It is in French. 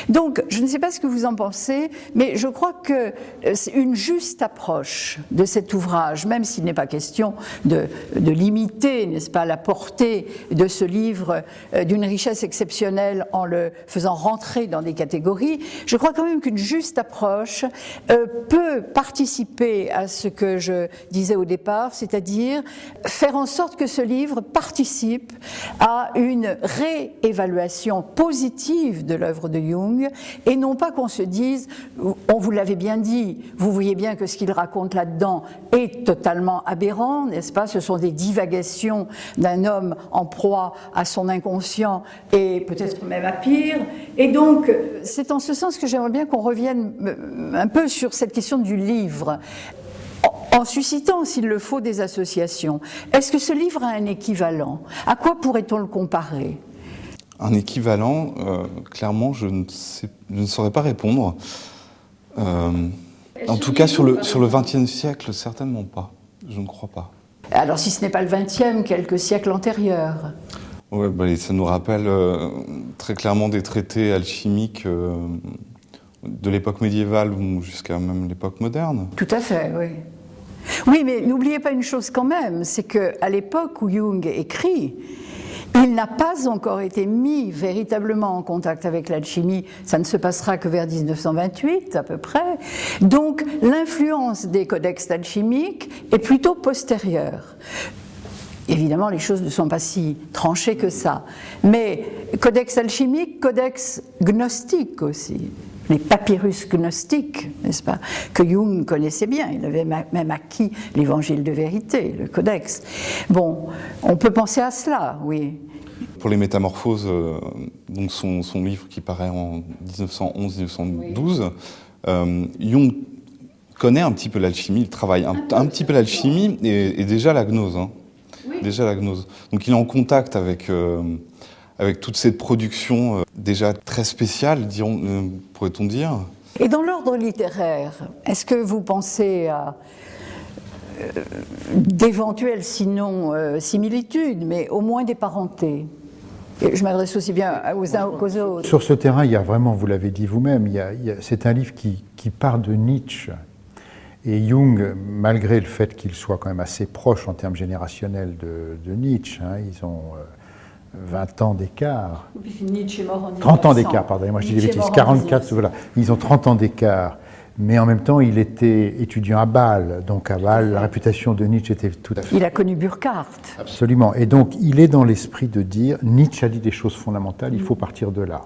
Donc, je ne sais pas ce que vous en pensez, mais je crois que c'est une juste approche de cet ouvrage, même s'il n'est pas question de limiter, n'est-ce pas, la portée de ce livre d'une richesse exceptionnelle en le faisant rentrer dans des catégories. Je crois quand même qu'une juste approche peut participer à ce que je disais au départ, c'est-à-dire faire en sorte que ce livre participe à une réévaluation positive de l'œuvre de Jung, et non pas qu'on se dise, on vous l'avait bien dit, vous voyez bien que ce qu'il raconte là-dedans est totalement aberrant, n'est-ce pas? Ce sont des divagations d'un homme en proie à son inconscient et peut-être même à pire. Et donc, c'est en ce sens que j'aimerais bien qu'on revienne un peu sur cette question du livre, en suscitant, s'il le faut, des associations. Est-ce que ce livre a un équivalent? À quoi pourrait-on le comparer? Un équivalent, clairement, je ne saurais pas répondre. En tout cas, sur le XXe siècle, certainement pas. Je ne crois pas. Alors, si ce n'est pas le XXe, quelques siècles antérieurs. Oui, bah, ça nous rappelle très clairement des traités alchimiques de l'époque médiévale ou jusqu'à même l'époque moderne. Tout à fait, oui. Oui, mais n'oubliez pas une chose quand même, c'est qu'à l'époque où Jung écrit, il n'a pas encore été mis véritablement en contact avec l'alchimie, ça ne se passera que vers 1928 à peu près, donc l'influence des codex alchimiques est plutôt postérieure. Évidemment, les choses ne sont pas si tranchées que ça, mais codex alchimique, codex gnostique aussi. Les papyrus gnostiques, n'est-ce pas, que Jung connaissait bien, il avait même acquis l'évangile de vérité, le codex. Bon, on peut penser à cela, oui. Pour les Métamorphoses, donc son livre qui paraît en 1911-1912, Jung connaît un petit peu l'alchimie, il travaille un petit peu l'alchimie et déjà la gnose. Hein. Oui. Déjà la gnose. Donc il est en contact avec toute cette production déjà très spéciale, pourrait-on dire. Et dans l'ordre littéraire, est-ce que vous pensez à d'éventuelles, sinon similitudes, mais au moins des parentés? Et je m'adresse aussi bien aux uns qu'aux autres. Sur ce terrain, il y a vraiment, vous l'avez dit vous-même, c'est un livre qui part de Nietzsche. Et Jung, malgré le fait qu'il soit quand même assez proche en termes générationnels de Nietzsche, hein, ils ont 20 ans d'écart. Nietzsche est mort en 30 ans d'écart, pardonnez-moi, je dis des bêtises, 44, voilà. Ils ont 30 ans d'écart. Mais en même temps, il était étudiant à Bâle. Donc à Bâle, la réputation de Nietzsche était tout à fait... Il a connu Burckhardt. Absolument. Et donc, il est dans l'esprit de dire, Nietzsche a dit des choses fondamentales, il faut partir de là.